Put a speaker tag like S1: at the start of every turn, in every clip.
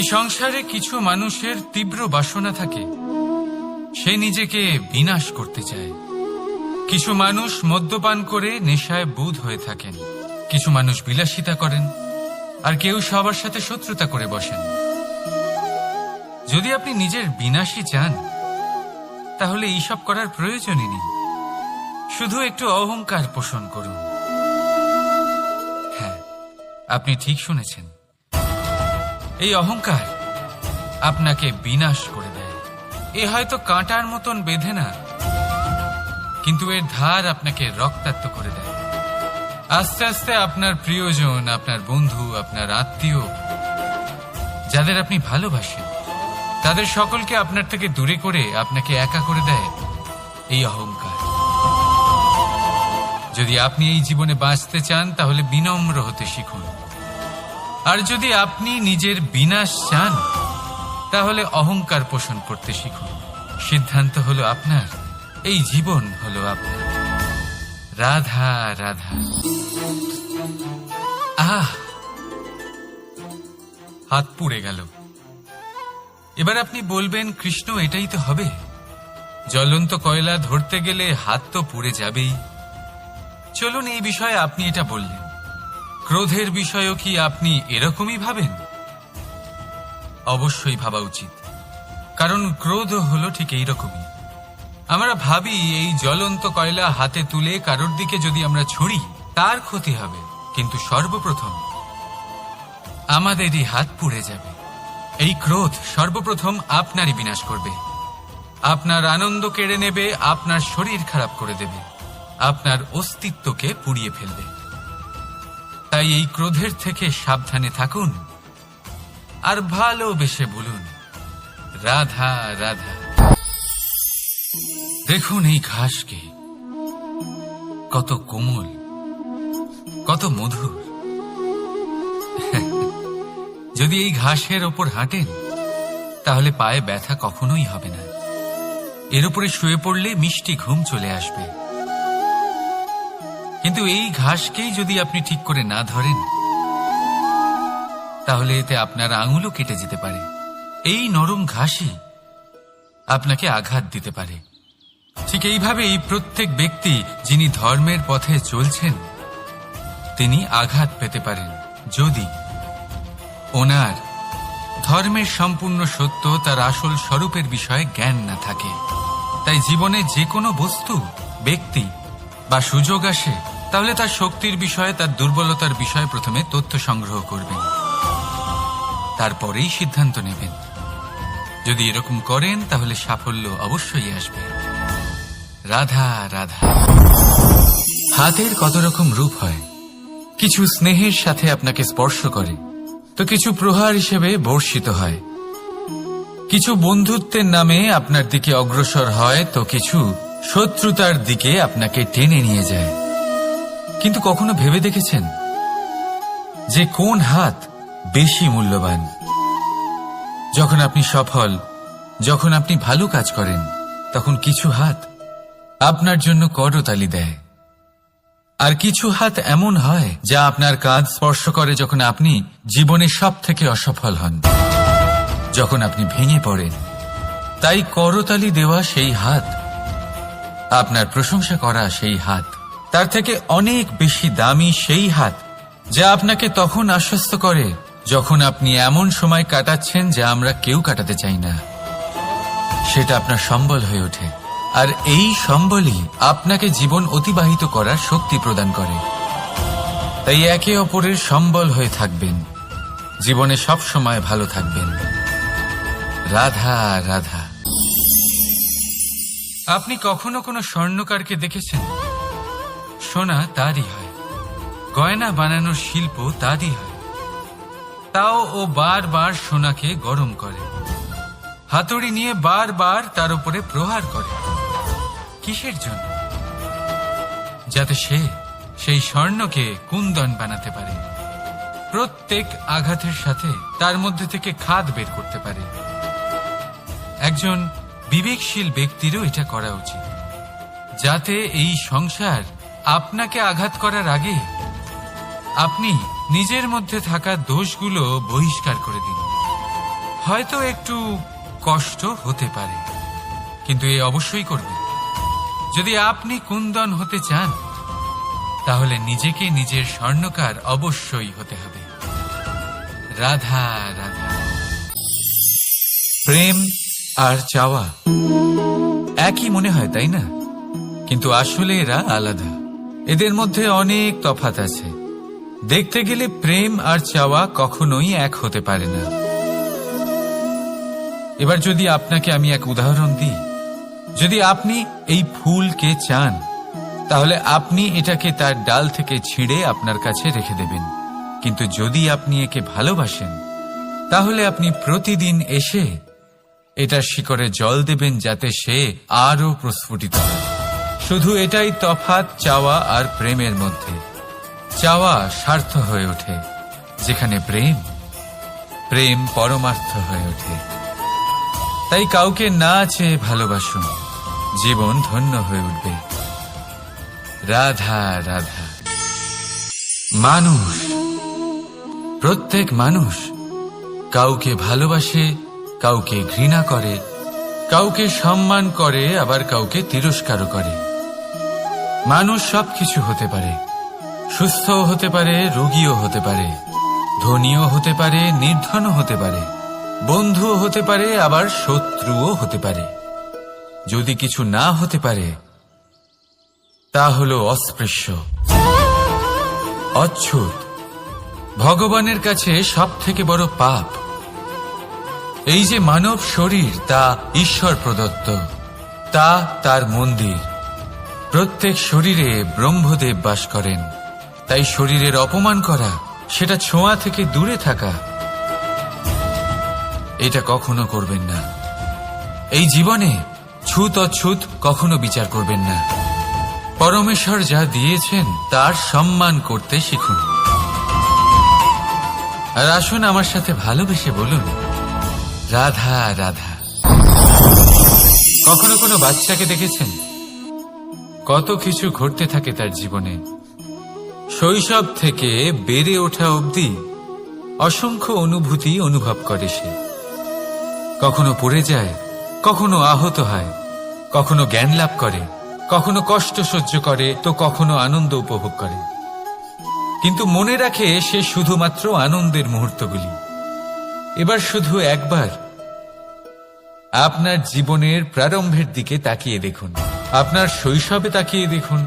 S1: এই সংসারে কিছু মানুষের তীব্র বাসনা থাকে, সে নিজেকে বিনাশ করতে চায়। কিছু মানুষ মদ্যপান করে নেশায় বুঁদ হয়ে থাকেন, কিছু মানুষ বিলাসিতা করেন, আর কেউ সবার সাথে শত্রুতা করে বসেন। যদি আপনি নিজের বিনাশই চান, তাহলে এইসব করার প্রয়োজনই নেই। শুধু একটু অহংকার পোষণ করুন। হ্যাঁ, আপনি ঠিক শুনেছেন। এই অহংকার আপনাকে বিনাশ করে দেয়। এ হয়তো কাঁটার মতন বেঁধে না, কিন্তু এর ধার আপনাকে রক্তাক্ত করে দেয়। আস্তে আস্তে আপনার প্রিয়জন, আপনার বন্ধু, আপনার আত্মীয়, যাদের আপনি ভালোবাসেন, তাদের সকলকে আপনার থেকে দূরে করে আপনাকে একা করে দেয় এই অহংকার। যদি আপনি এই জীবনে বাঁচতে চান, তাহলে বিনম্র হতে শিখুন। আর যদি আপনি নিজের বিনাশ চান, তাহলে অহংকার পোষণ করতে শিখুন। সিদ্ধান্ত হলো আপনার, এই জীবন হলো আপনার। রাধা রাধা। হাত পুড়ে গেল। এবার আপনি বলবেন, কৃষ্ণ, এটাই তো হবে। জ্বলন্ত কয়লা ধরতে গেলে হাত তো পুড়ে যাবেই। চলুন, এই বিষয়ে আপনি এটা বললেন। ক্রোধের বিষয়েও কি আপনি এরকমই ভাবেন? অবশ্যই ভাবা উচিত, কারণ ক্রোধ হলো ঠিক এইরকমই। আমরা ভাবি এই জ্বলন্ত কয়লা হাতে তুলে কারোর দিকে যদি আমরা ছুড়ি, তার ক্ষতি হবে, কিন্তু সর্বপ্রথম আমাদেরই হাত পুড়ে যাবে। এই ক্রোধ সর্বপ্রথম আপনারই বিনাশ করবে, আপনার আনন্দ কেড়ে নেবে, আপনার শরীর খারাপ করে দেবে, আপনার অস্তিত্বকে পুড়িয়ে ফেলবে। তাই এই ক্রোধের থেকে সাবধানে থাকুন আর ভালোবেসে বলুন, রাধা রাধা। দেখুন এই ঘাসকে, কত কোমল, কত মধুর। যদি এই ঘাসের ওপর হাঁটেন, তাহলে পায়ে ব্যথা কখনোই হবে না। এর উপরে শুয়ে পড়লে মিষ্টি ঘুম চলে আসবে। কিন্তু এই ঘাসকেই যদি আপনি ঠিক করে না ধরেন, তাহলে এতে আপনার আঙুলও কেটে যেতে পারে। এই নরম ঘাসই আপনাকে আঘাত দিতে পারে। ঠিক এইভাবেই প্রত্যেক ব্যক্তি যিনি ধর্মের পথে চলছেন, তিনি আঘাত পেতে পারেন যদি ওনার ধর্মের সম্পূর্ণ সত্য, তার আসল স্বরূপের বিষয়ে জ্ঞান না থাকে। তাই জীবনে যে কোনো বস্তু, ব্যক্তি বা সুযোগ আসে, তাহলে তার শক্তির বিষয়ে, তার দুর্বলতার বিষয়ে প্রথমে তথ্য সংগ্রহ করবেন, তারপরেই সিদ্ধান্ত নেবেন। যদি এরকম করেন, তাহলে সাফল্য অবশ্যই আসবে। রাধা রাধা। হাতের কত রকম রূপ হয়। কিছু স্নেহের সাথে আপনাকে স্পর্শ করে, তো কিছু প্রহার হিসেবে বর্ষিত হয়। কিছু বন্ধুত্বের নামে আপনার দিকে অগ্রসর হয়, তো কিছু শত্রুতার দিকে আপনাকে টেনে নিয়ে যায়। কিন্তু কখনো ভেবে দেখেছেন যে কোন হাত বেশি মূল্যবান? যখন আপনি সফল, যখন আপনি ভালো কাজ করেন, তখন কিছু হাত আপনার জন্য করতালি দেয়, আর কিছু হাত এমন হয় যা আপনার কাঁধ স্পর্শ করে যখন আপনি জীবনে সব থেকে অসফল হন, যখন আপনি ভেঙে পড়েন। তাই করতালি দেওয়া সেই হাত, আপনার প্রশংসা করা সেই হাত, তার থেকে অনেক বেশি দামি সেই হাত যা আপনাকে তখন আশ্বস্ত করে যখন আপনি এমন সময় কাটাচ্ছেন যা আমরা কেউ কাটাতে চাই না। সেটা আপনার সম্বল হয়ে ওঠে, আর এই সম্বলই আপনাকে জীবন অতিবাহিত করার শক্তি প্রদান করে। তাই একে অপরের সম্বল হয়ে থাকবেন, জীবনে সব সময় ভালো থাকবেন। রাধা রাধা। আপনি কখনো কোনো স্বর্ণকারকে দেখেছেন? সোনা তারই হয়, গয়না বানানোর শিল্প তারই হয়। তাও ও বারবার সোনাকে গরম করে, হাতুড়ি নিয়ে বারবার তার উপরে প্রহার করে। কিসের জন্য? যাতে সে সেই স্বর্ণকে কুন্দন বানাতে পারে, প্রত্যেক আঘাতের সাথে তার মধ্যে থেকে খাদ বের করতে পারে। একজন বিবেকশীল ব্যক্তিরও এটা করা উচিত, যাতে এই সংসার আপনাকে আঘাত করার আগে আপনি নিজের মধ্যে থাকা দোষগুলো বহিষ্কার করে দিন। হয়তো একটু কষ্ট হতে পারে, কিন্তু এ অবশ্যই করবে। যদি আপনি কুন্দন হতে চান তাহলে নিজেকে নিজের স্বর্ণকার অবশ্যই হতে হবে। রাধা রাধা। প্রেম আর চাওয়া একই মনে হয়, তাই না? কিন্তু আসলে এরা আলাদা। এদের মধ্যে অনেক তফাৎ আছে। দেখতে গেলে প্রেম আর চাওয়া কখনোই এক হতে পারে না। এবার যদি আপনাকে আমি এক উদাহরণ দিই, যদি আপনি এই ফুলকে চান তাহলে আপনি এটাকে তার ডাল থেকে ছিঁড়ে আপনার কাছে রেখে দেবেন। কিন্তু যদি আপনি একে ভালোবাসেন তাহলে আপনি প্রতিদিন এসে এটার শিকড়ে জল দেবেন যাতে সে আরো প্রস্ফুটিত হয়। শুধু এটাই তফাৎ চাওয়া আর প্রেমের মধ্যে। চাওয়া স্বার্থ হয়ে ওঠে, যেখানে প্রেম প্রেম পরমার্থ হয়ে ওঠে। তাই কাউকে না চেয়ে ভালোবাসুন, জীবন ধন্য হয়ে উঠবে। রাধা রাধা। মানুষ, প্রত্যেক মানুষ কাউকে ভালোবাসে, কাউকে ঘৃণা করে, কাউকে সম্মান করে, আবার কাউকে তিরস্কারও করে। মানুষ সবকিছু হতে পারে, সুস্থও হতে পারে, রোগীও হতে পারে, ধনীও হতে পারে, নির্ধনও হতে পারে, বন্ধুও হতে পারে, আবার শত্রুও হতে পারে। যদি কিছু না হতে পারে তা হলো অস্পৃশ্য, অচ্ছুত, ভগবানের কাছে সব থেকে বড় পাপ। এই যে মানব শরীর তা ঈশ্বর প্রদত্ত, তা তার মন্দির। প্রত্যেক শরীরে ব্রহ্মদেব বাস করেন। তাই শরীরের অপমান করা, সেটা ছোঁয়া থেকে দূরে থাকা, এটা কখনো করবেন না। এই জীবনে ছুত অছুত কখনো বিচার করবেন না। পরমেশ্বর যা দিয়েছেন তার সম্মান করতে শিখুন। আর আসুন আমার সাথে ভালোবেসে বলুন, রাধা রাধা। কখনো কোনো বাচ্চাকে দেখেছেন? কত কিছু ঘটতে থাকে তার জীবনে। শৈশব থেকে বেড়ে ওঠা অবধি অসংখ্য অনুভূতি অনুভব করে সে। কখনো পড়ে যায়, কখনো আহত হয়, কখনো জ্ঞান লাভ করে, কখনো কষ্ট সহ্য করে, তো কখনো আনন্দ উপভোগ করে। কিন্তু মনে রাখে সে শুধুমাত্র আনন্দের মুহূর্তগুলি। এবার শুধু একবার আপনার জীবনের প্রারম্ভের দিকে তাকিয়ে দেখুন, আপনার শৈশবে তাকিয়ে দেখুন।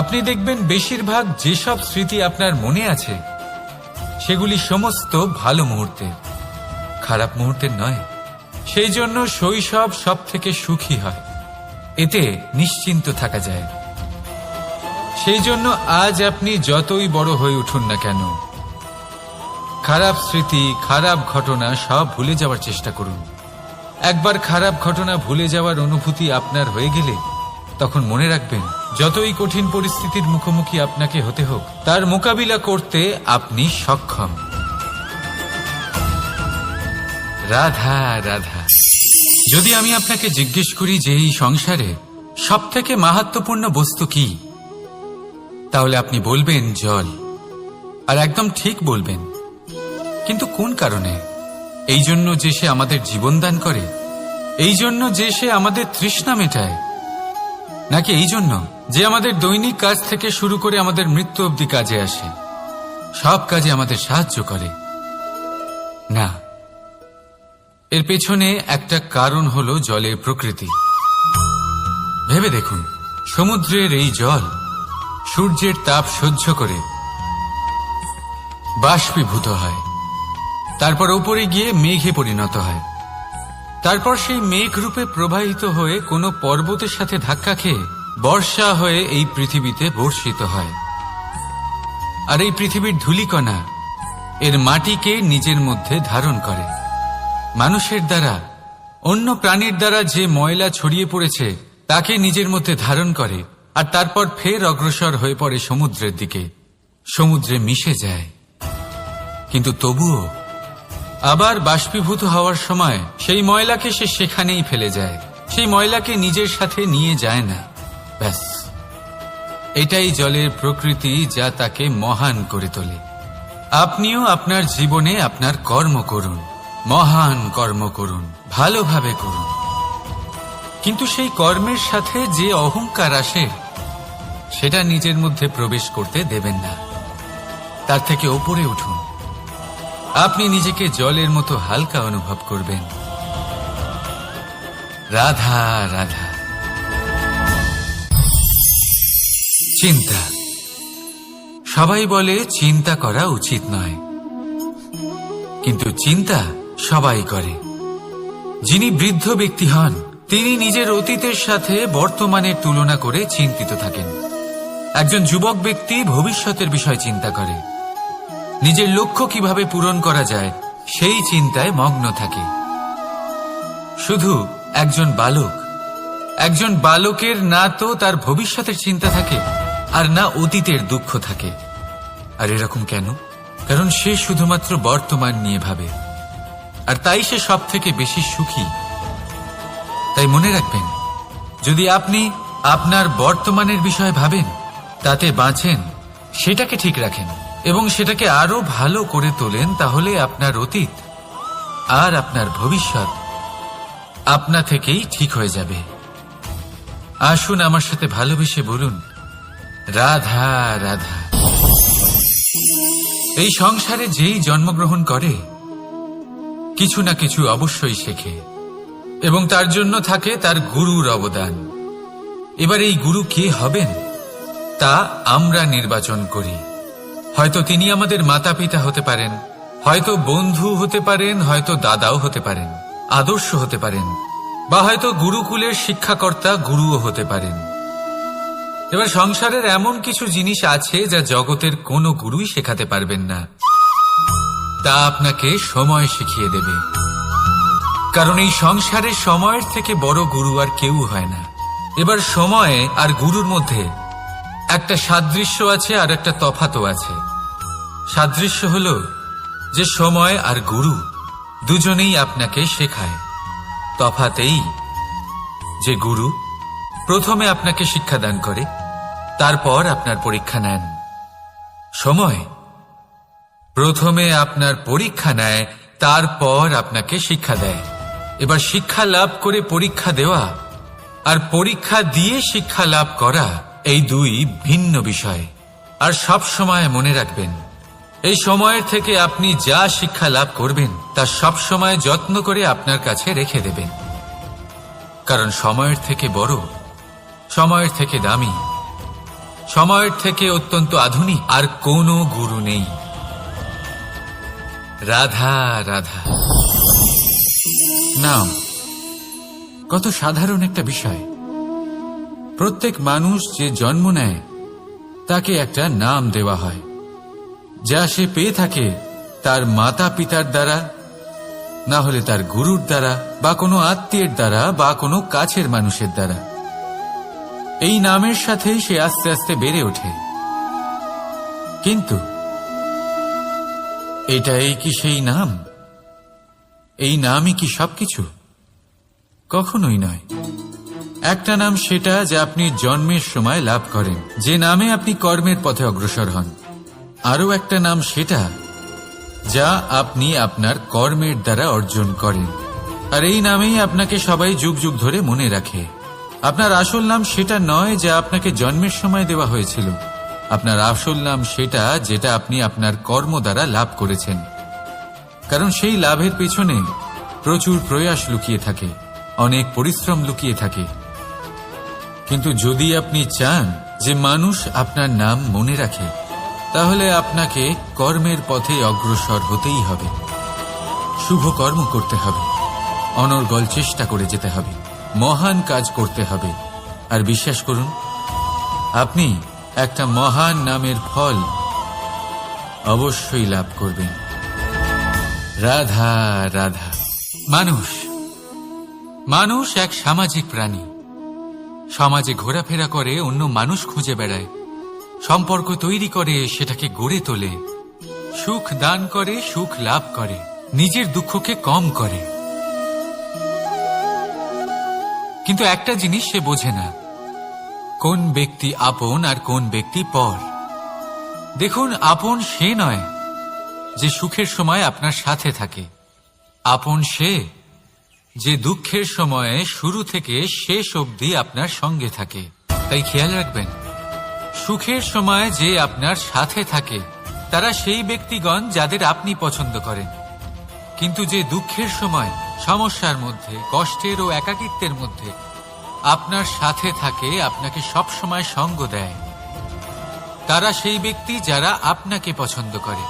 S1: আপনি দেখবেন বেশিরভাগ যেসব স্মৃতি আপনার মনে আছে সেগুলি সমস্ত ভালো মুহূর্তের, খারাপ মুহূর্তের নয়। সেই জন্য শৈশব সব থেকে সুখী হয়, এতে নিশ্চিন্ত থাকা যায়। সেই জন্য আজ আপনি যতই বড় হয়ে উঠুন না কেন, খারাপ স্মৃতি, খারাপ ঘটনা সব ভুলে যাওয়ার চেষ্টা করুন। একবার খারাপ ঘটনা ভুলে যাওয়ার অনুভূতি আপনার হয়ে গেলে তখন মনে রাখবেন, যতই কঠিন পরিস্থিতির মুখোমুখি আপনাকে হতে হোক, তার মোকাবিলা করতে আপনি সক্ষম। রাধা রাধা। যদি আমি আপনাকে জিজ্ঞেস করি যে এই সংসারে সব থেকে মাহাত্ম্যপূর্ণ বস্তু কি, তাহলে আপনি বলবেন জল। আর একদম ঠিক বলবেন। কিন্তু কোন কারণে? এই জন্য যে সে আমাদের জীবন দান করে? এই জন্য যে সে আমাদের তৃষ্ণা মেটায়? নাকি এই জন্য যে আমাদের দৈনিক কাজ থেকে শুরু করে আমাদের মৃত্যু অবধি কাজে আসে, সব কাজে আমাদের সাহায্য করে? না, এর পেছনে একটা কারণ হলো জলের প্রকৃতি। ভেবে দেখুন, সমুদ্রের এই জল সূর্যের তাপ সহ্য করে বাষ্পীভূত হয়, তারপর উপরে গিয়ে মেঘে পরিণত হয়, তারপর সেই মেঘ রূপে প্রবাহিত হয়ে কোনো পর্বতের সাথে ধাক্কা খেয়ে বর্ষা হয়ে এই পৃথিবীতে বর্ষিত হয়। আর এই পৃথিবীর ধূলিকণা এর মাটিকে নিজের মধ্যে ধারণ করে। মানুষের দ্বারা, অন্য প্রাণীর দ্বারা যে ময়লা ছড়িয়ে পড়েছে তাকে নিজের মধ্যে ধারণ করে, আর তারপর ফের অগ্রসর হয়ে পড়ে সমুদ্রের দিকে, সমুদ্রে মিশে যায়। কিন্তু তবুও আবার বাষ্পীভূত হওয়ার সময় সেই ময়লাকে সে সেখানেই ফেলে যায়, সেই ময়লাকে নিজের সাথে নিয়ে যায় না। ব্যাস, এটাই জলের প্রকৃতি, যা তাকে মহান করে তোলে। আপনিও আপনার জীবনে আপনার কর্ম করুন, মহান কর্ম করুন, ভালোভাবে করুন, কিন্তু সেই কর্মের সাথে যে অহংকার আসে সেটা নিজের মধ্যে প্রবেশ করতে দেবেন না। তার থেকে ওপরে উঠুন। আপনি নিজেকে জলের মতো হালকা অনুভব করবেন। রাধা রাধা। চিন্তা। সবাই বলে চিন্তা করা উচিত নয়, কিন্তু চিন্তা সবাই করে। যিনি বৃদ্ধ ব্যক্তি হন তিনি নিজের অতীতের সাথে বর্তমানের তুলনা করে চিন্তিত থাকেন। একজন যুবক ব্যক্তি ভবিষ্যতের বিষয় চিন্তা করে, নিজের লক্ষ্য কিভাবে পূরণ করা যায় সেই চিন্তায় মগ্ন থাকে। শুধু একজন বালকের না তো তার ভবিষ্যতের চিন্তা থাকে আর না অতীতের দুঃখ থাকে। আর এরকম কেন? কারণ সে শুধুমাত্র বর্তমান নিয়ে ভাবে, আর তাই সে সব থেকে বেশি সুখী। তাই মনে রাখবেন, যদি আপনি আপনার বর্তমানের বিষয়ে ভাবেন, তাতে বাঁচেন, সেটাকে ঠিক রাখেন এবং সেটাকে আরো ভালো করে তোলেন, তাহলে আপনার অতীত আর আপনার ভবিষ্যৎ আপনা থেকেই ঠিক হয়ে যাবে। আসুন আমার সাথে ভালোবেসে বলুন, রাধা রাধা। এই সংসারে যেই জন্মগ্রহণ করে কিছু না কিছু অবশ্যই শেখে এবং তার জন্য থাকে তার গুরুর অবদান। এবার এই গুরু কে হবেন তা আমরা নির্বাচন করি। হয়তো তিনি আমাদের মাতা পিতা হতে পারেন, হয়তো বন্ধু হতে পারেন, হয়তো দাদাও হতে পারেন, আদর্শ হতে পারেন, বা হয়তো গুরুকুলের শিক্ষাকর্তা গুরুও হতে পারেন। এবার সংসারের এমন কিছু জিনিস আছে যা জগতের কোনো গুরুই শেখাতে পারবেন না, তা আপনাকে সময় শিখিয়ে দেবে। কারণ এই সংসারে সময়ের থেকে বড় গুরু আর কেউ হয় না। এবার সময় আর গুরুর মধ্যে একটা সাদৃশ্য আছে আর একটা তফাতও আছে। সাদৃশ্য হলো যে সময় আর গুরু দুজনেই আপনাকে শেখায়। তফাতেই যে গুরু প্রথমে আপনাকে শিক্ষাদান করে, তারপর আপনার পরীক্ষা নেন। সময় প্রথমে আপনার পরীক্ষা নেয়, তারপর আপনাকে শিক্ষা দেয়। এবার শিক্ষা লাভ করে পরীক্ষা দেওয়া আর পরীক্ষা দিয়ে শিক্ষা লাভ করা এই দুই ভিন্ন বিষয়। আর সব সময় মনে রাখবেন, এই সময়ের থেকে আপনি যা শিক্ষা লাভ করবেন তা সব সময় যত্ন করে আপনার কাছে রেখে দেবেন। কারণ সময়ের থেকে বড়, সময়ের থেকে দামি, সময়ের থেকে অত্যন্ত আধুনিক আর কোনো গুরু নেই। রাধা রাধা। নাম কত সাধারণ একটা বিষয়। প্রত্যেক মানুষ যে জন্ম নেয় তাকে একটা নাম দেওয়া হয়, যা সে পেয়ে থাকে তার মাতা পিতার দ্বারা, না হলে তার গুরুর দ্বারা, বা কোনো আত্মীয়ের দ্বারা, বা কোনো কাছের মানুষের দ্বারা। এই নামের সাথেই সে আস্তে আস্তে বেড়ে ওঠে। কিন্তু এটাই কি সেই নাম? এই নামই কি সবকিছু? কখনোই নয়। একটা নাম সেটা যা আপনি জন্মের সময় লাভ করেন, যে নামে আপনি কর্মের পথে অগ্রসর হন। আরও একটা নাম সেটা যা আপনি আপনার কর্মের দ্বারা অর্জন করেন, আর এই নামেই আপনাকে সবাই যুগ যুগ ধরে মনে রাখে। আপনার আসল নাম সেটা নয় যা আপনাকে জন্মের সময় দেওয়া হয়েছিল। আপনার আসল নাম সেটা যেটা আপনি আপনার কর্ম দ্বারা লাভ করেছেন। কারণ সেই লাভের পেছনে প্রচুর প্রয়াস লুকিয়ে থাকে, অনেক পরিশ্রম লুকিয়ে থাকে। কিন্তু যদি আপনি চান যে মানুষ আপনার নাম মনে রাখে, তাহলে আপনাকে কর্মের পথে অগ্রসর হতেই হবে। শুভ কর্ম করতে হবে, অনর্গল চেষ্টা করে যেতে হবে, মহান কাজ করতে হবে। আর বিশ্বাস করুন, আপনি একটা মহান নামের ফল অবশ্যই লাভ করবেন। রাধা রাধা। মানুষ এক সামাজিক প্রাণী। সমাজে ঘোরাফেরা করে, অন্য মানুষ খুঁজে বেড়ায়, সম্পর্ক তৈরি করে, সেটাকে গড়ে তোলে, সুখ দান করে, সুখ লাভ করে, নিজের দুঃখকে কম করে। কিন্তু একটা জিনিস সে বোঝে না, কোন ব্যক্তি আপন আর কোন ব্যক্তি পর। দেখুন, আপন সে নয় যে সুখের সময় আপনার সাথে থাকে, আপন সে যে দুঃখের সময়ে শুরু থেকে শেষ অবধি আপনার সঙ্গে থাকে। তাই খেয়াল রাখবেন, সুখের সময় যে আপনার সাথে থাকে তারা সেই ব্যক্তিগণ যাদের আপনি পছন্দ করেন, কিন্তু যে দুঃখের সময়, সমস্যার মধ্যে, কষ্টের ও একাকিত্বের মধ্যে আপনার সাথে থাকে, আপনাকে সব সময় সঙ্গ দেয়, তারা সেই ব্যক্তি যারা আপনাকে পছন্দ করে।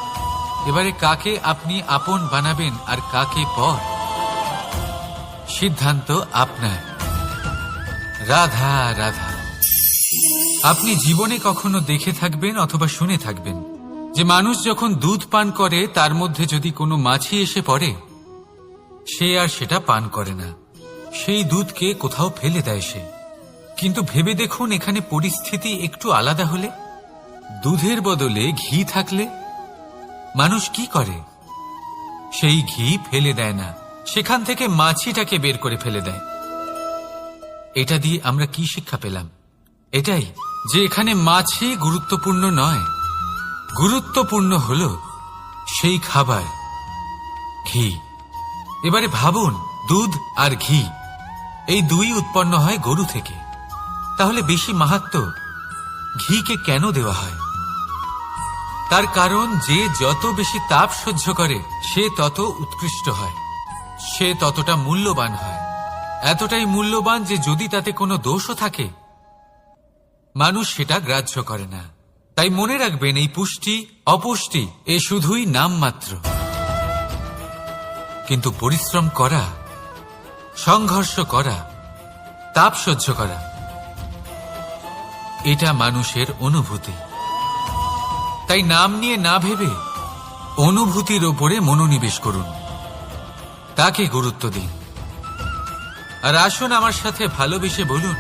S1: এবারে কাকে আপনি আপন বানাবেন আর কাকে পর, সিদ্ধান্ত আপনার। রাধা রাধা। আপনি জীবনে কখনো দেখে থাকবেন অথবা শুনে থাকবেন যে মানুষ যখন দুধ পান করে তার মধ্যে যদি কোনো মাছি এসে পড়ে, সে আর সেটা পান করে না, সেই দুধকে কোথাও ফেলে দেয় সে। কিন্তু ভেবে দেখুন, এখানে পরিস্থিতি একটু আলাদা হলে, দুধের বদলে ঘি থাকলে মানুষ কি করে? সেই ঘি ফেলে দেয় না, সেখান থেকে মাছিটাকে বের করে ফেলে দেয়। এটা দিয়ে আমরা কি শিক্ষা পেলাম? এটাই যে এখানে মাছি গুরুত্বপূর্ণ নয়, গুরুত্বপূর্ণ হল সেই খাবার, ঘি। এবারে ভাবুন, দুধ আর ঘি এই দুই উৎপন্ন হয় গরু থেকে, তাহলে বেশি মাহাত্ম্য ঘিকে কেন দেওয়া হয়? তার কারণ যে যত বেশি তাপ সহ্য করে সে তত উৎকৃষ্ট হয়, সে ততটা মূল্যবান হয়। এতটাই মূল্যবান যে যদি তাতে কোনো দোষও থাকে মানুষ সেটা গ্রাহ্য করে না। তাই মনে রাখবেন, এই পুষ্টি অপুষ্টি এ শুধুই নামমাত্র, কিন্তু পরিশ্রম করা, সংঘর্ষ করা, তাপ সহ্য করা, এটা মানুষের অনুভূতি। তাই নাম নিয়ে না ভেবে অনুভূতির ওপরে মনোনিবেশ করুন, তাকে গুরুত্ব দিন। আর আসুন আমার সাথে ভালোবেসে বলুন,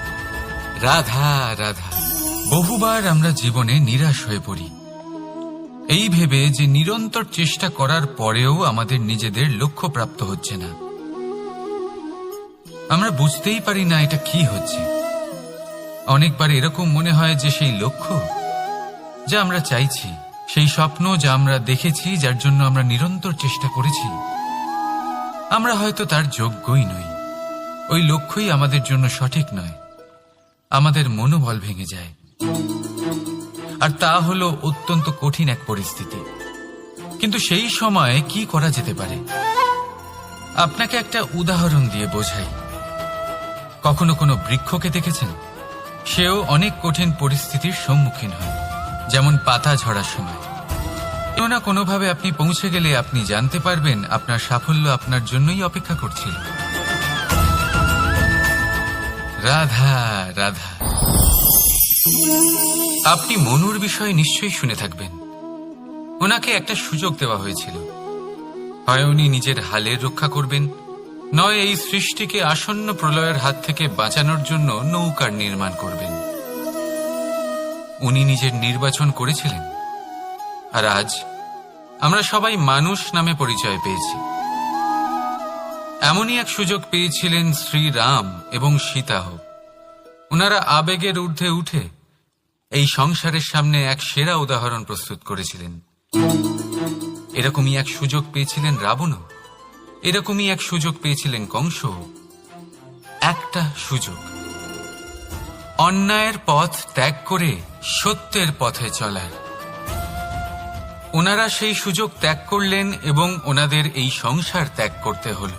S1: রাধা রাধা। বহুবার আমরা জীবনে নিরাশ হয়ে পড়ি, এই ভেবে যে নিরন্তর চেষ্টা করার পরেও আমাদের নিজেদের লক্ষ্য প্রাপ্ত হচ্ছে না। আমরা বুঝতেই পারি না এটা কি হচ্ছে। অনেকবার এরকম মনে হয় যে সেই লক্ষ্য যা আমরা চাইছি, সেই স্বপ্ন যা আমরা দেখেছি, যার জন্য আমরা নিরন্তর চেষ্টা করেছি, আমরা হয়তো তার যোগ্যই নই। ওই লক্ষ্যই আমাদের জন্য সঠিক নয়। আমাদের মনোবল ভেঙে যায়, আর তা হলো অত্যন্ত কঠিন এক পরিস্থিতি। কিন্তু সেই সময়ে কি করা যেতে পারে? আপনাকে একটা উদাহরণ দিয়ে বোঝাই। কখনো কোনো বৃক্ষকে দেখেছেন? সেও অনেক কঠিন পরিস্থিতির সম্মুখীন হয়, যেমন পাতা ঝরার সময়। কোনো না কোনোভাবে আপনি পৌঁছে গেলে আপনি জানতে পারবেন আপনার সাফল্য আপনার জন্যই অপেক্ষা করছিল। রাধা রাধা। আপনি মনুর বিষয়ে নিশ্চয়ই শুনে থাকবেন। ওনাকে একটা সুযোগ দেওয়া হয়েছিল, হয় উনি নিজের হালের রক্ষা করবেন, নয় এই সৃষ্টিকে আসন্ন প্রলয়ের হাত থেকে বাঁচানোর জন্য নৌকার নির্মাণ করবেন। উনি নিজের নির্বাচন করেছিলেন, আর আজ আমরা সবাই মানুষ নামে পরিচয় পেয়েছি। এমনই এক সুযোগ পেয়েছিলেন শ্রীরাম এবং সীতাও। ওনারা আবেগের ঊর্ধ্বে উঠে এই সংসারের সামনে এক সেরা উদাহরণ প্রস্তুত করেছিলেন। এরকমই এক সুযোগ পেয়েছিলেন রাবণও, এরকমই এক সুযোগ পেয়েছিলেন কংস। একটা সুযোগ, অন্যায়ের পথ ত্যাগ করে সত্যের পথে চলার। ওনারা সেই সুযোগ ত্যাগ করলেন এবং ওনাদের এই সংসার ত্যাগ করতে হল।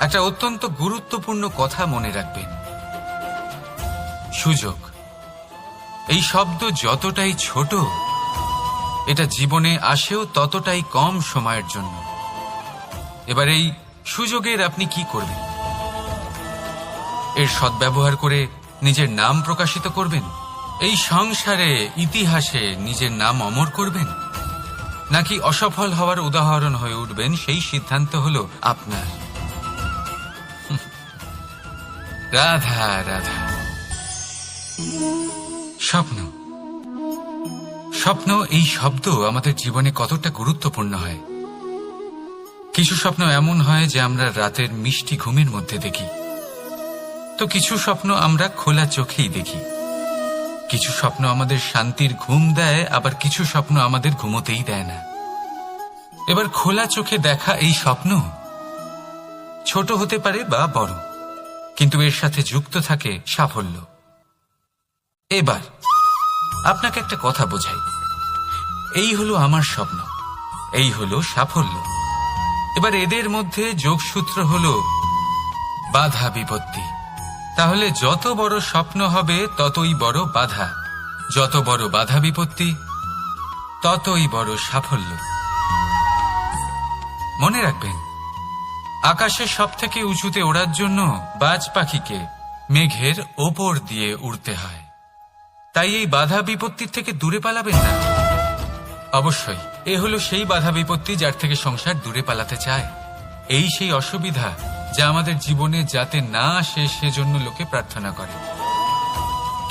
S1: একটা অত্যন্ত গুরুত্বপূর্ণ কথা মনে রাখবেন, সুযোগ এই শব্দ যতটাই ছোট, এটা জীবনে আসেও ততটাই কম সময়ের জন্য। এবার এই সুযোগের আপনি কি করবেন? এর সদ্ব্যবহার করে নিজের নাম প্রকাশিত করবেন, এই সংসারে ইতিহাসে নিজের নাম অমর করবেন, নাকি অসফল হওয়ার উদাহরণ হয়ে উঠবেন, সেই সিদ্ধান্ত হলো আপনার। রাধা রাধা। স্বপ্ন, স্বপ্ন এই শব্দ আমাদের জীবনে কতটা গুরুত্বপূর্ণ হয়। কিছু স্বপ্ন এমন হয় যে আমরা রাতের মিষ্টি ঘুমের মধ্যে দেখি, তো কিছু স্বপ্ন আমরা খোলা চোখেই দেখি। কিছু স্বপ্ন আমাদের শান্তির ঘুম দেয়, আবার কিছু স্বপ্ন আমাদের ঘুমোতেই দেয় না। এবার খোলা চোখে দেখা এই স্বপ্ন ছোট হতে পারে বা বড়, কিন্তু এর সাথে যুক্ত থাকে সাফল্য। এবার আপনাকে একটা কথা বোঝাই, এই হলো আমার স্বপ্ন, এই হলো সাফল্য। এবার এদের মধ্যে যোগসূত্র হলো বাধা বিপত্তি। তাহলে যত বড় স্বপ্ন হবে ততই বড় বাধা, যত বড় বাধা বিপত্তি ততই বড় সাফল্য। মনে রাখবেন, আকাশে সব থেকে উঁচুতে ওড়ার জন্য বাজ পাখিকে মেঘের ওপর দিয়ে উড়তে হয়। তাই এই বাধা বিপত্তির থেকে দূরে পালাবেন না। অবশ্যই এ হলো সেই বাধা বিপত্তি যার থেকে সংসার দূরে পালাতে চায়। এই সেই অসুবিধা যা আমাদের জীবনে যাতে না আসে সেজন্য লোকে প্রার্থনা করে।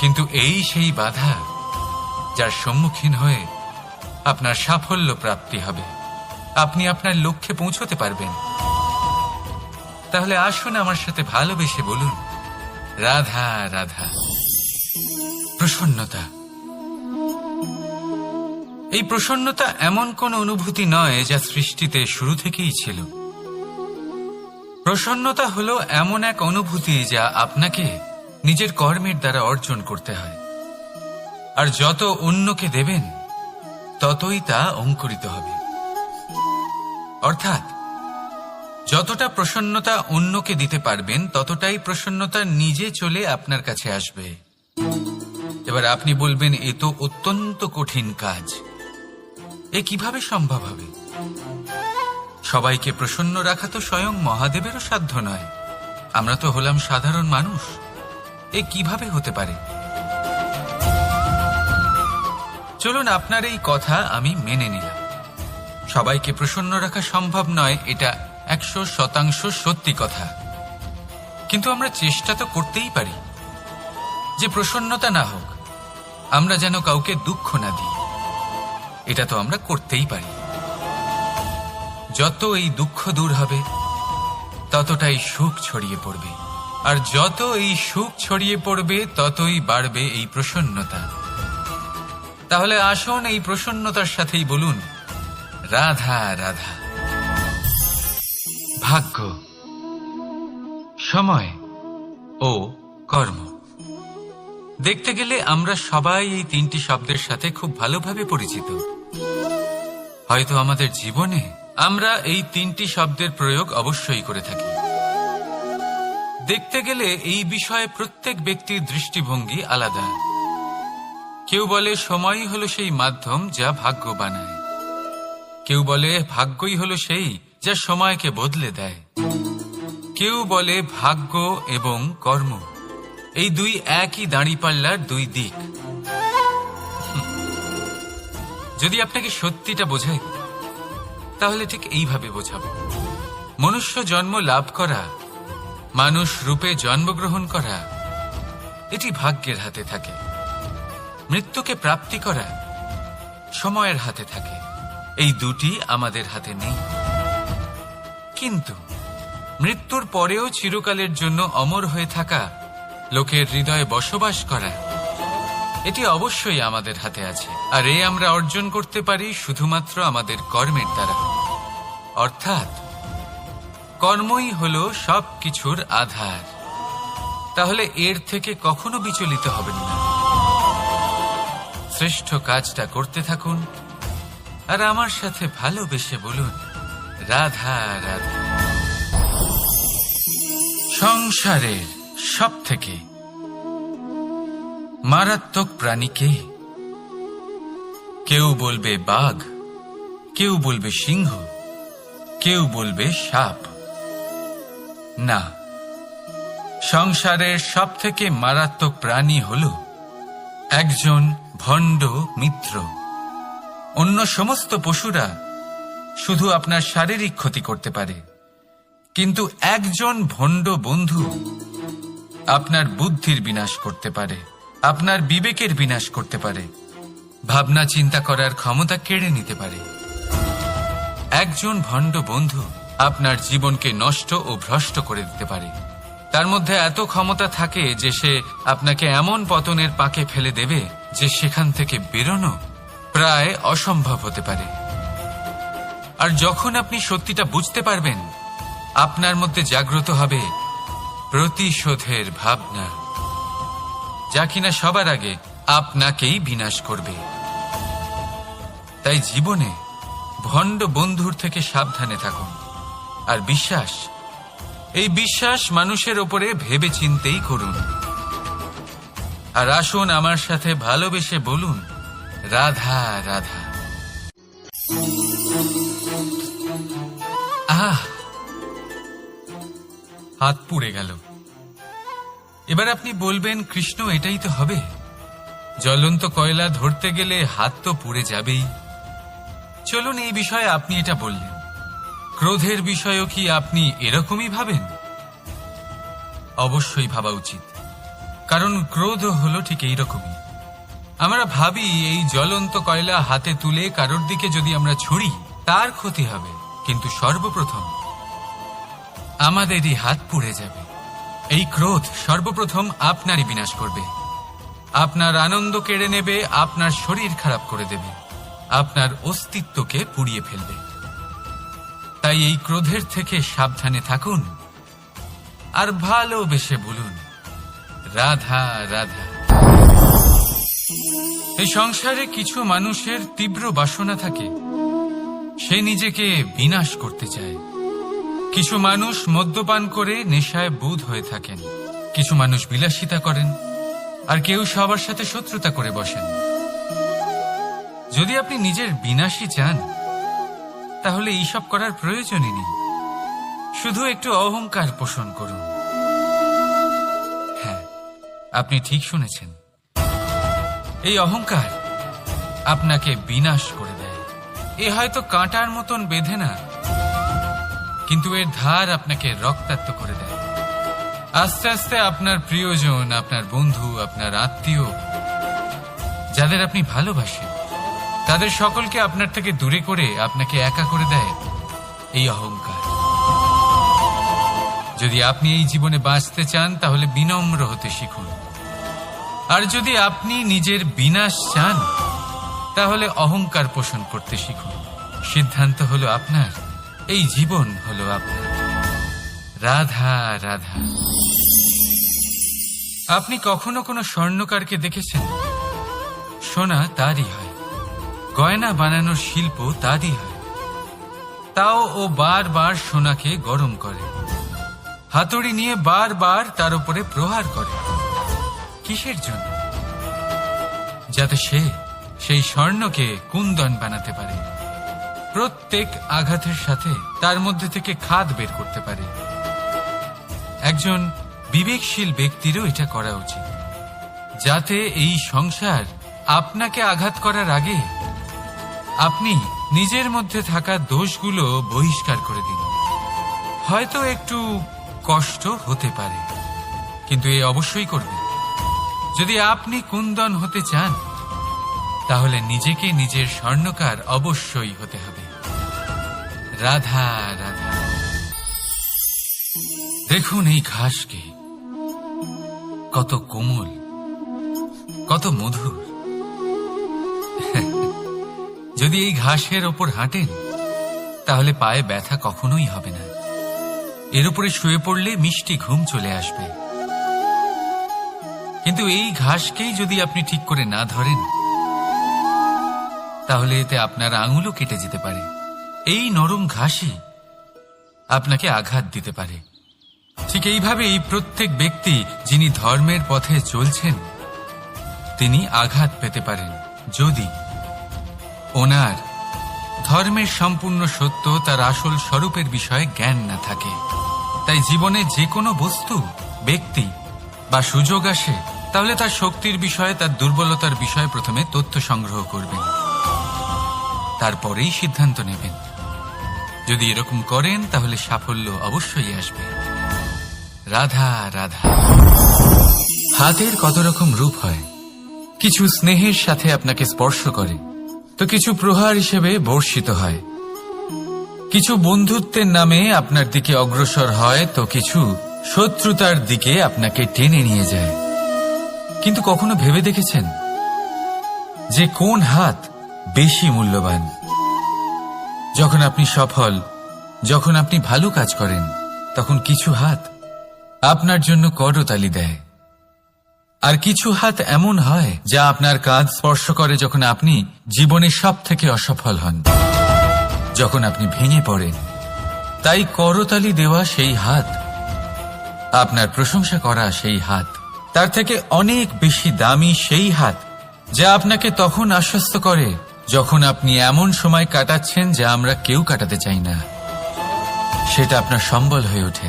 S1: কিন্তু এই সেই বাধা যার সম্মুখীন হয়ে আপনার সাফল্য প্রাপ্তি হবে, আপনি আপনার লক্ষ্যে পৌঁছতে পারবেন। তাহলে আসুন আমার সাথে ভালোবেসে বলুন, রাধা রাধা। প্রসন্নতা। এই প্রসন্নতা এমন কোন অনুভূতি নয় যা সৃষ্টিতে শুরু থেকেই ছিল। প্রসন্নতা হলো এমন এক অনুভূতি যা আপনাকে নিজের কর্মের দ্বারা অর্জন করতে হয়। আর যত অন্যকে দেবেন ততই তা অঙ্কুরিত হবে। অর্থাৎ যতটা প্রসন্নতা অন্যকে দিতে পারবেন ততটাই প্রসন্নতা নিজে চলে আপনার কাছে আসবে। এবার আপনি বলবেন, এ তো অত্যন্ত কঠিন কাজ, এ কিভাবে সম্ভব হবে? সবাইকে প্রসন্ন রাখা তো স্বয়ং মহাদেবেরও সাধ্য নয়। আমরা তো হলাম সাধারণ মানুষ, এ কিভাবে হতে পারে? চলুন, আপনার এই কথা আমি মেনে নিলাম। সবাইকে প্রসন্ন রাখা সম্ভব নয়, এটা 100% সত্যি কথা। কিন্তু আমরা চেষ্টা তো করতেই পারি যে প্রসন্নতা না হোক, আমরা যেন কাউকে দুঃখ না দিই। এটা তো আমরা করতেই পারি। যত এই দুঃখ দূর হবে ততটাই সুখ ছড়িয়ে পড়বে, আর যত এই সুখ ছড়িয়ে পড়বে ততই বাড়বে এই প্রসন্নতা। তাহলে আসুন এই প্রসন্নতার সাথেই বলুন, রাধা রাধা। ভাগ্য, সময় ও কর্ম। দেখতে গেলে আমরা সবাই এই তিনটি শব্দের সাথে খুব ভালোভাবে পরিচিত। হয়তো আমাদের জীবনে আমরা এই তিনটি শব্দের প্রয়োগ অবশ্যই করে থাকি। দেখতে গেলে এই বিষয়ে প্রত্যেক ব্যক্তির দৃষ্টিভঙ্গি আলাদা। কেউ বলে সময়ই হলো সেই মাধ্যম যা ভাগ্য বানায়, কেউ বলে ভাগ্যই হলো সেই যা সময়কে বদলে দেয়, কেউ বলে ভাগ্য এবং কর্ম এই দুই একই দাঁড়িপাল্লার দুই দিক। যদি আপনাকে সত্যিটা বোঝাই তাহলে ঠিক এইভাবে বোঝাবো। মনুষ্য জন্ম লাভ করা, মানুষ রূপে জন্মগ্রহণ করা, এটি ভাগ্যের হাতে থাকে। মৃত্যুকে প্রাপ্তি করা সময়ের হাতে থাকে। এই দুটি আমাদের হাতে নেই। কিন্তু মৃত্যুর পরেও চিরকালের জন্য অমর হয়ে থাকা, লোকের হৃদয়ে বসবাস করা, এটি অবশ্যই আমাদের হাতে আছে। আর এ আমরা অর্জন করতে পারি শুধুমাত্র আমাদের কর্মের দ্বারা। অর্থাৎ কর্মই হলো সব কিছুর আধার। তাহলে এর থেকে কখনো বিচলিত হবেন না। শ্রেষ্ঠ কাজটা করতে থাকুন আর আমার সাথে ভালোবেসে বলুন, রাধা রাধা। সংসারের সব থেকে মারাত্মক প্রাণী কে? কেউ বলবে বাঘ, কেউ বলবে সিংহ, কেউ বলবে সাপ। না, সংসারের সব থেকে মারাত্মক প্রাণী হল একজন ভণ্ড মিত্র। অন্য সমস্ত পশুরা শুধু আপনার শারীরিক ক্ষতি করতে পারে, কিন্তু একজন ভণ্ড বন্ধু আপনার বুদ্ধির বিনাশ করতে পারে, আপনার বিবেকের বিনাশ করতে পারে, ভাবনা চিন্তা করার ক্ষমতা কেড়ে নিতে পারে। একজন ভণ্ড বন্ধু আপনার জীবনকে নষ্ট ও ভ্রষ্ট করে দিতে পারে। তার মধ্যে এত ক্ষমতা থাকে যে সে আপনাকে এমন পতনের পাকে ফেলে দেবে যে সেখান থেকে বেরোনো প্রায় অসম্ভব হতে পারে। আর যখন আপনি সত্যিটা বুঝতে পারবেন, আপনার মধ্যে জাগ্রত হবে প্রতিশোধের ভাবনা, যা কিনা সবার আগে আপনাকেই বিনাশ করবে। তাই জীবনে ভণ্ড বন্ধুর থেকে সাবধানে থাকুন। আর বিশ্বাস, এই বিশ্বাস মানুষের ওপরে ভেবে চিন্তেই করুন। আর আসুন আমার সাথে ভালোবেসে বলুন, রাধা রাধা। আহ, হাত পুড়ে গেল। এবার আপনি বলবেন, কৃষ্ণ এটাই তো হবে, জ্বলন্ত কয়লা ধরতে গেলে হাত তো পুড়ে যাবেই। চলুন এই বিষয়ে আপনি এটা বললেন, ক্রোধের বিষয়েও কি আপনি এরকমই ভাবেন? অবশ্যই ভাবা উচিত, কারণ ক্রোধ হলো ঠিক এইরকমই। আমরা ভাবি এই জ্বলন্ত কয়লা হাতে তুলে কারোর দিকে যদি আমরা ছুড়ি তার ক্ষতি হবে, কিন্তু সর্বপ্রথম আমাদেরই হাত পুড়ে যাবে। এই ক্রোধ সর্বপ্রথম আপনারই বিনাশ করবে, আপনার আনন্দ কেড়ে নেবে, আপনার শরীর খারাপ করে দেবে, আপনার অস্তিত্বকে পুড়িয়ে ফেলবে। তাই এই ক্রোধের থেকে সাবধানে থাকুন আর ভালোবেসে বলুন, রাধা রাধা। এই সংসারে কিছু মানুষের তীব্র বাসনা থাকে, সে নিজেকে বিনাশ করতে চায়। কিছু মানুষ মদ্যপান করে নেশায় বুঁদ হয়ে থাকেন, কিছু মানুষ বিলাসিতা করেন, আর কেউ সবার সাথে শত্রুতা করে বসেন। যদি আপনি নিজের বিনাশই চান, তাহলে এইসব করার প্রয়োজনই নেই। শুধু একটু অহংকার পোষণ করুন। হ্যাঁ, আপনি ঠিক শুনেছেন, এই অহংকার আপনাকে বিনাশ করে দেয়। এ হয়তো কাঁটার মতন বেঁধে না, কিন্তু এর ধার আপনাকে রক্তাক্ত করে দেয়। আস্তে আস্তে আপনার প্রিয়জন, আপনার বন্ধু, আপনার আত্মীয়, যাদের আপনি ভালোবাসেন, তাদের সকলকে আপনার থেকে দূরে করে আপনাকে একা করে দেয় এই অহংকার। যদি আপনি এই জীবনে বাঁচতে চান, তাহলে বিনম্র হতে শিখুন। আর যদি আপনি নিজের বিনাশ চান, তাহলে অহংকার পোষণ করতে শিখুন। সিদ্ধান্ত হলো আপনার, এই জীবন হলো আপনার। রাধা রাধা। আপনি কখনো কোনো স্বর্ণকারকে দেখেছেন? সোনা তারই হয়, গয়না বানানোর শিল্প তারই হয়। তাও ও বারবার সোনাকে গরম করে, হাতুড়ি নিয়ে বারবার তার উপরে প্রহার করে। কিসের জন্য? যাতে সে সেই স্বর্ণকে কুন্দন বানাতে পারে, প্রত্যেক আঘাতের সাথে তার মধ্যে থেকে খাদ বের করতে পারে। একজন বিবেকশীল ব্যক্তিরও এটা করা উচিত, যাতে এই সংসার আপনাকে আঘাত করার আগে আপনি নিজের মধ্যে থাকা দোষগুলো বহিষ্কার করে দিন। হয়তো একটু কষ্ট হতে পারে, কিন্তু এ অবশ্যই করবেন। যদি আপনি কুন্দন হতে চান, তাহলে নিজেকে নিজের স্বর্ণকার অবশ্যই হতে হবে। রাধা রাধা। দেখুন এই ঘাসকে, কত কোমল, কত মধুর। যদি এই ঘাসের ওপর হাঁটেন, তাহলে পায়ে ব্যথা কখনোই হবে না। এর উপরে শুয়ে পড়লে মিষ্টি ঘুম চলে আসবে। কিন্তু এই ঘাসকেই যদি আপনি ঠিক করে না ধরেন, তাহলে এতে আপনার আঙুলও কেটে যেতে পারে। এই নরম ঘাসই আপনাকে আঘাত দিতে পারে। ঠিক এইভাবেই প্রত্যেক ব্যক্তি যিনি ধর্মের পথে চলছেন, তিনি আঘাত পেতে পারেন, যদি ওনার ধর্মের সম্পূর্ণ সত্য, তার আসল স্বরূপের বিষয়ে জ্ঞান না থাকে। তাই জীবনে যে কোনো বস্তু, ব্যক্তি বা সুযোগ আসে, তাহলে তার শক্তির বিষয়ে, তার দুর্বলতার বিষয়ে প্রথমে তথ্য সংগ্রহ করবেন, তারপরেই সিদ্ধান্ত নেবেন। যদি এরকম করেন, তাহলে সাফল্য অবশ্যই আসবে। রাধা রাধা। হাতের কত রকম রূপ হয়। কিছু স্নেহের সাথে আপনাকে স্পর্শ করে, তো কিছু প্রহার হিসেবে বর্ষিত হয়। কিছু বন্ধুত্বের নামে আপনার দিকে অগ্রসর হয়, তো কিছু শত্রুতার দিকে আপনাকে টেনে নিয়ে যায়। কিন্তু কখনো ভেবে দেখেছেন যে কোন হাত বেশি মূল্যবান? যখন আপনি সফল, যখন আপনি ভালো কাজ করেন, তখন কিছু হাত আপনার জন্য করতালি দেয়। আর কিছু হাত এমন হয় যা আপনার কাঁধ স্পর্শ করে যখন আপনি জীবনে সব থেকে অসফল হন, যখন আপনি ভেঙে পড়েন। তাই করতালি দেওয়া সেই হাত, আপনার প্রশংসা করা সেই হাত, তার থেকে অনেক বেশি দামি সেই হাত যা আপনাকে তখন আশ্বস্ত করে যখন আপনি এমন সময় কাটাচ্ছেন যা আমরা কেউ কাটাতে চাই না। সেটা আপনার সম্বল হয়ে ওঠে,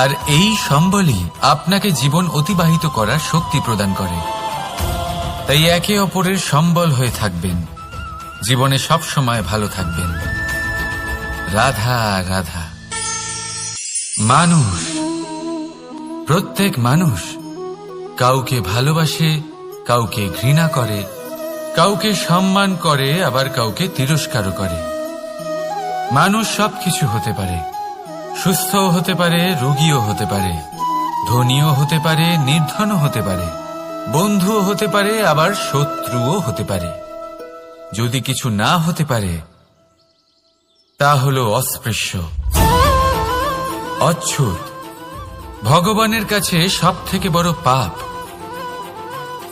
S1: আর এই সম্বলই আপনাকে জীবন অতিবাহিত করার শক্তি প্রদান করে। তাই একে অপরের সম্বল হয়ে থাকবেন, জীবনে সব সময় ভালো থাকবেন। রাধা রাধা। মানুষ, প্রত্যেক মানুষ কাউকে ভালোবাসে, কাউকে ঘৃণা করে, কাউকে সম্মান করে, আবার কাউকে তিরস্কারও করে। মানুষ সবকিছু হতে পারে, সুস্থও হতে পারে, রোগীও হতে পারে, ধনীও হতে পারে, নির্ধনও হতে পারে, বন্ধুও হতে পারে, আবার শত্রুও হতে পারে। যদি কিছু না হতে পারে তা হল অস্পৃশ্য, অচ্ছুত, ভগবানের কাছে সব থেকে বড় পাপ।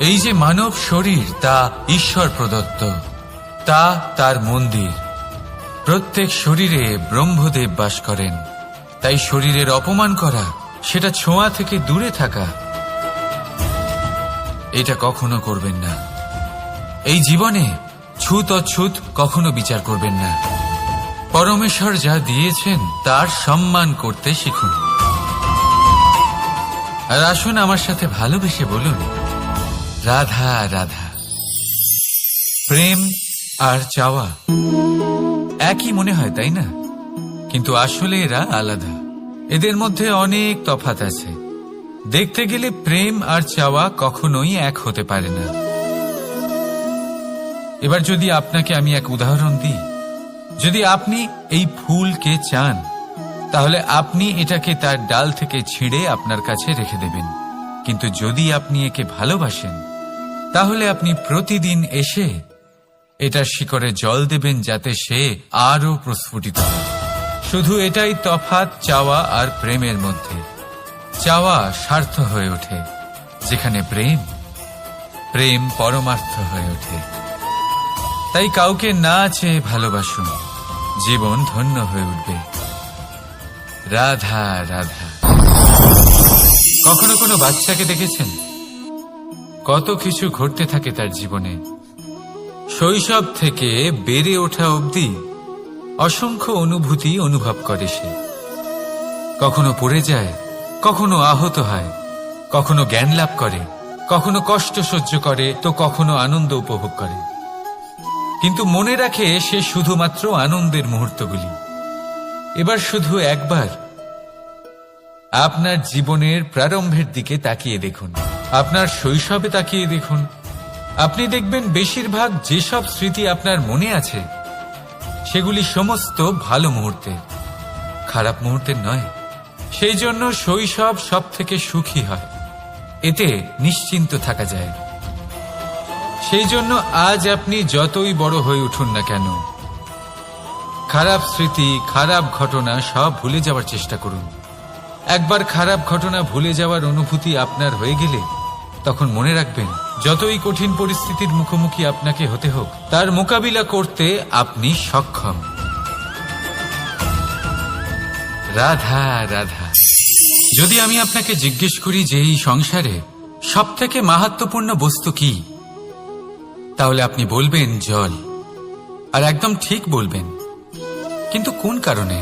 S1: এই যে মানব শরীর, তা ঈশ্বর প্রদত্ত, তা তার মন্দির। প্রত্যেক শরীরে ব্রহ্মদেব বাস করেন। তাই শরীরের অপমান করা, সেটা ছোঁয়া থেকে দূরে থাকা, এটা কখনো করবেন না। এই জীবনে ছুত অছুত কখনো বিচার করবেন না। পরমেশ্বর যা দিয়েছেন তার সম্মান করতে শিখুন। আর আসুন আমার সাথে ভালোবেসে বলুন, রাধা রাধা। প্রেম আর চাওয়া একই মনে হয়, তাই না? কিন্তু আসলে এরা আলাদা। এদের মধ্যে অনেক তফাৎ আছে। দেখতে গেলে প্রেম আর চাওয়া কখনোই এক হতে পারে না। এবার যদি আপনাকে আমি এক উদাহরণ দিই, যদি আপনি এই ফুলকে চান, তাহলে আপনি এটাকে তার ডাল থেকে ছিঁড়ে আপনার কাছে রেখে দেবেন। কিন্তু যদি আপনি একে ভালোবাসেন, তাহলে আপনি প্রতিদিন এসে এটার শিকড়ে জল দেবেন, যাতে সে আরো প্রস্ফুটিত হয়। শুধু এটাই তফাৎ চাওয়া আর প্রেমের মধ্যে। চাওয়া স্বার্থ হয়ে ওঠে, যেখানে প্রেম, প্রেম পরমার্থ হয়ে ওঠে। তাই কাউকে না চেয়ে ভালোবাসুন, জীবন ধন্য হয়ে উঠবে। রাধা রাধা। কখনো কোনো বাচ্চাকে দেখেছেন? কত কিছু ঘটতে থাকে তার জীবনে। শৈশব থেকে বেড়ে ওঠা অবধি অসংখ্য অনুভূতি অনুভব করে সে। কখনো পড়ে যায়, কখনো আহত হয়, কখনো জ্ঞান লাভ করে, কখনো কষ্ট সহ্য করে, তো কখনো আনন্দ উপভোগ করে। কিন্তু মনে রাখে সে শুধুমাত্র আনন্দের মুহূর্তগুলি। এবার শুধু একবার আপনার জীবনের প্রারম্ভের দিকে তাকিয়ে দেখুন, আপনার শৈশবে তাকিয়ে দেখুন। আপনি দেখবেন বেশিরভাগ যেসব স্মৃতি আপনার মনে আছে, সেগুলি সমস্ত ভালো মুহূর্তের, খারাপ মুহূর্তের নয়। সেই জন্য শৈশব সব থেকে সুখী হয়, এতে নিশ্চিন্ত থাকা যায়। সেই জন্য আজ আপনি যতই বড় হয়ে উঠুন না কেন, খারাপ স্মৃতি, খারাপ ঘটনা সব ভুলে যাওয়ার চেষ্টা করুন। একবার খারাপ ঘটনা ভুলে যাওয়ার অনুভূতি আপনার হয়ে গেলে, তখন মনে রাখবেন, যতই কঠিন পরিস্থিতির মুখোমুখি আপনাকে হতে হোক, তার মোকাবিলা করতে আপনি সক্ষম। রাধা রাধা। যদি আমি আপনাকে জিজ্ঞেস করি যে এই সংসারে সব থেকে মাহাত্ম্যপূর্ণ বস্তু কি, তাহলে আপনি বলবেন জল। আর একদম ঠিক বলবেন। কিন্তু কোন কারণে?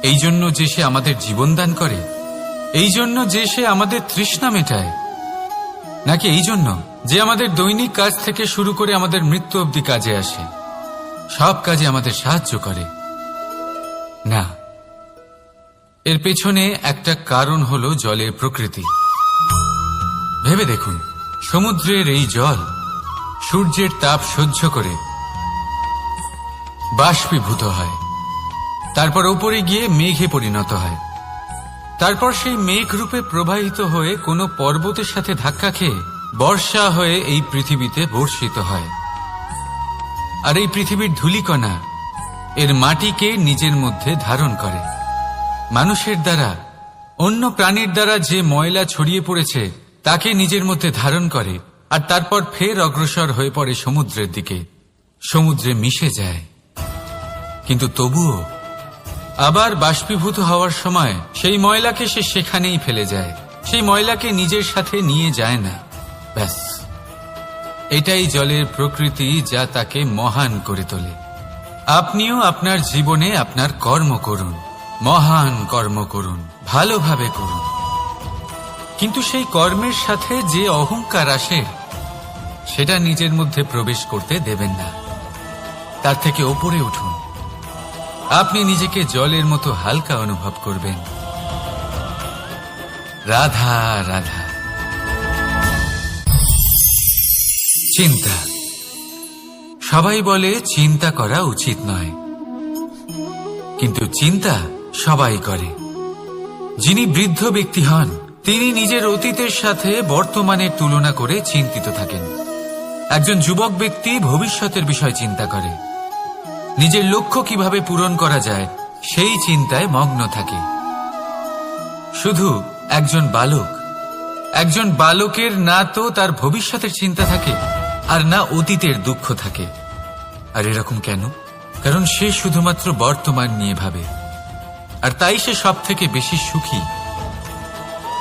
S1: এই জন্য যে সে আমাদের জীবন দান করে? এই জন্য যে সে আমাদের তৃষ্ণা মেটায়? নাকি এই জন্য যে আমাদের দৈনিক কাজ থেকে শুরু করে আমাদের মৃত্যু অবধি কাজে আসে, সব কাজে আমাদের সাহায্য করে? না, এর পেছনে একটা কারণ হলো জলের প্রকৃতি। ভেবে দেখুন, সমুদ্রের এই জল সূর্যের তাপ সহ্য করে বাষ্পীভূত হয়, তারপর উপরে গিয়ে মেঘে পরিণত হয়, তারপর সেই মেঘ রূপে প্রবাহিত হয়ে কোনো পর্বতের সাথে ধাক্কা খেয়ে বর্ষা হয়ে এই পৃথিবীতে বর্ষিত হয়। আর এই পৃথিবীর ধূলিকণা এর মাটিকে নিজের মধ্যে ধারণ করে। মানুষের দ্বারা, অন্য প্রাণীর দ্বারা যে ময়লা ছড়িয়ে পড়েছে তাকে নিজের মধ্যে ধারণ করে, আর তারপর ফের অগ্রসর হয়ে পড়ে সমুদ্রের দিকে, সমুদ্রে মিশে যায়। কিন্তু তবুও আবার বাষ্পীভূত হওয়ার সময় সেই ময়লাকে সে সেখানেই ফেলে যায়, সেই ময়লাকে নিজের সাথে নিয়ে যায় না। ব্যাস, এটাই জলের প্রকৃতি, যা তাকে মহান করে তোলে। আপনিও আপনার জীবনে আপনার কর্ম করুন, মহান কর্ম করুন, ভালোভাবে করুন, কিন্তু সেই কর্মের সাথে যে অহংকার আসে সেটা নিজের মধ্যে প্রবেশ করতে দেবেন না। তার থেকে ওপরে উঠুন। আপনি নিজেকে জলের মতো হালকা অনুভব করবেন। রাধা রাধা। চিন্তা। সবাই বলে চিন্তা করা উচিত নয়, কিন্তু চিন্তা সবাই করে। যিনি বৃদ্ধ ব্যক্তি হন তিনি নিজের অতীতের সাথে বর্তমানের তুলনা করে চিন্তিত থাকেন। একজন যুবক ব্যক্তি ভবিষ্যতের বিষয় চিন্তা করে, নিজের লক্ষ্য কিভাবে পূরণ করা যায় সেই চিন্তায় মগ্ন থাকে। শুধু একজন বালকের না তো তার ভবিষ্যতের চিন্তা থাকে আর না অতীতের দুঃখ থাকে। আর এরকম কেন? কারণ সে শুধুমাত্র বর্তমান নিয়ে ভাবে, আর তাই সে সব থেকে বেশি সুখী।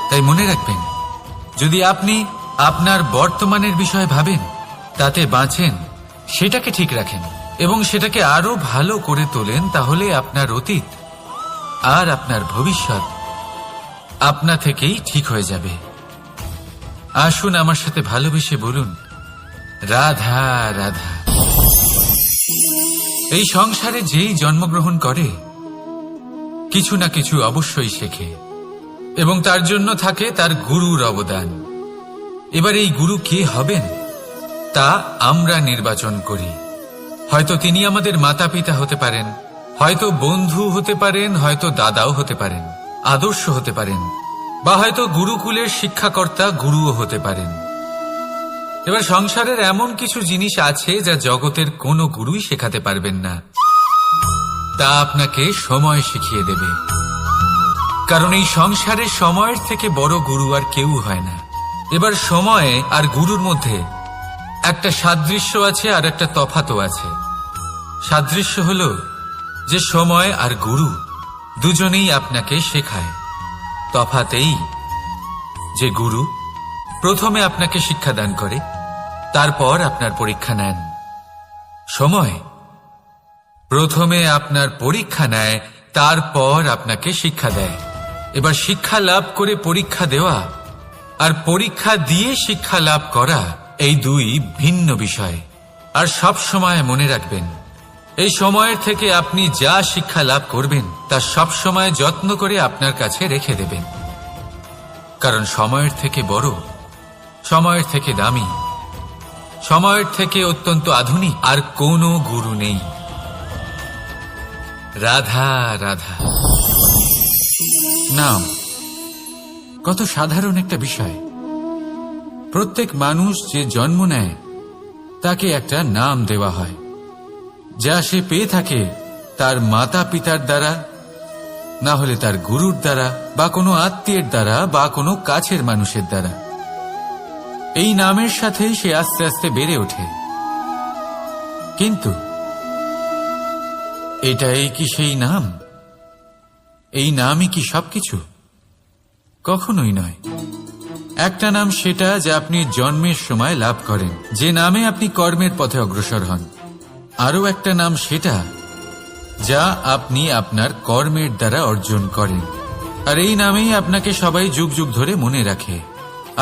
S1: তাই মনে রাখবেন, যদি আপনি আপনার বর্তমানের বিষয়ে ভাবেন, তাতে বাঁচেন, সেটাকে ঠিক রাখেন এবং সেটাকে আরো ভালো করে তোলেন, তাহলে আপনার অতীত আর আপনার ভবিষ্যৎ আপনা থেকেই ঠিক হয়ে যাবে। আসুন আমার সাথে ভালোবেসে বলুন, রাধা রাধা। এই সংসারে যেই জন্মগ্রহণ করে কিছু না কিছু অবশ্যই শেখে, এবং তার জন্য থাকে তার গুরুর অবদান। এবার এই গুরু কে হবেন তা আমরা নির্বাচন করি। হয়তো তিনি আমাদের মাতা পিতা হতে পারেন, হয়তো বন্ধু হতে পারেন, হয়তো দাদাও হতে পারেন, আদর্শ হতে পারেন, বা হয়তো গুরুকুলের শিক্ষাকর্তা গুরুও হতে পারেন। এবার সংসারের এমন কিছু জিনিস আছে যা জগতের কোনো গুরুই শেখাতে পারবেন না, তা আপনাকে সময় শিখিয়ে দেবে। কারণ এই সংসারে সময়ের থেকে বড় গুরু আর কেউ হয় না। এবার সময় আর গুরুর মধ্যে একটা সাদৃশ্য আছে আর একটা তফাতও আছে। সাদৃশ্য হলো যে সময় আর গুরু দুজনেই আপনাকে শেখায়। তফাতেই যে গুরু প্রথমে আপনাকে শিক্ষাদান করে, তারপর আপনার পরীক্ষা নেন। সময় প্রথমে আপনার পরীক্ষা নেয়, তারপর আপনাকে শিক্ষা দেয়। এবার শিক্ষা লাভ করে পরীক্ষা দেওয়া আর পরীক্ষা দিয়ে শিক্ষা লাভ করা এই দুই ভিন্ন বিষয়। আর সব সময় মনে রাখবেন, এই সময়ের থেকে আপনি যা শিক্ষা লাভ করবেন তা সব সময় যত্ন করে আপনার কাছে রেখে দেবেন। কারণ সময়ের থেকে বড়, সময়ের থেকে দামি, সময়ের থেকে অত্যন্ত আধুনিক আর কোনো গুরু নেই। রাধা রাধা। নাম কত সাধারণ একটা বিষয়। প্রত্যেক মানুষ যে জন্ম নেয় তাকে একটা নাম দেওয়া হয়, যা সে পেয়ে থাকে তার মাতা পিতার দ্বারা, না হলে তার গুরুর দ্বারা, বা কোনো আত্মীয়ের দ্বারা, বা কোনো কাছের মানুষের দ্বারা। এই নামের সাথেই সে আস্তে আস্তে বেড়ে ওঠে। কিন্তু এটাই কি সেই নাম? এই নামই কি সবকিছু? কখনোই নয়। একটা নাম সেটা যা আপনি জন্মের সময় লাভ করেন, যে নামে আপনি কর্মের পথে অগ্রসর হন। আরও একটা নাম সেটা যা আপনি আপনার কর্মের দ্বারা অর্জন করেন, আর এই নামেই আপনাকে সবাই যুগ যুগ ধরে মনে রাখে।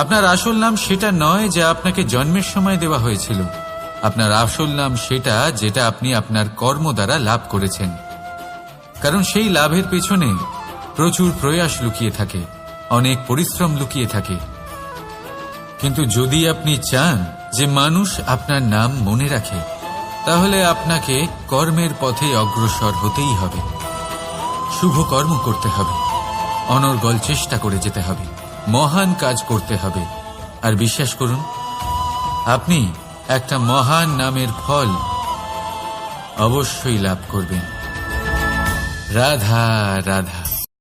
S1: আপনার আসল নাম সেটা নয় যা আপনাকে জন্মের সময় দেওয়া হয়েছিল। আপনার আসল নাম সেটা যেটা আপনি আপনার কর্ম দ্বারা লাভ করেছেন। কারণ সেই লাভের পেছনে প্রচুর প্রয়াস লুকিয়ে থাকে, অনেক পরিশ্রম লুকিয়ে থাকে। কিন্তু যদি আপনি চান যে মানুষ আপনার নাম মনে রাখে, তাহলে আপনাকে কর্মের পথে অগ্রসর হতেই হবে। শুভ কর্ম করতে হবে, অনর্গল চেষ্টা করে যেতে হবে, মহান কাজ করতে হবে। আর বিশ্বাস করুন, আপনি একটা মহান নামের ফল অবশ্যই লাভ করবেন। রাধা রাধা।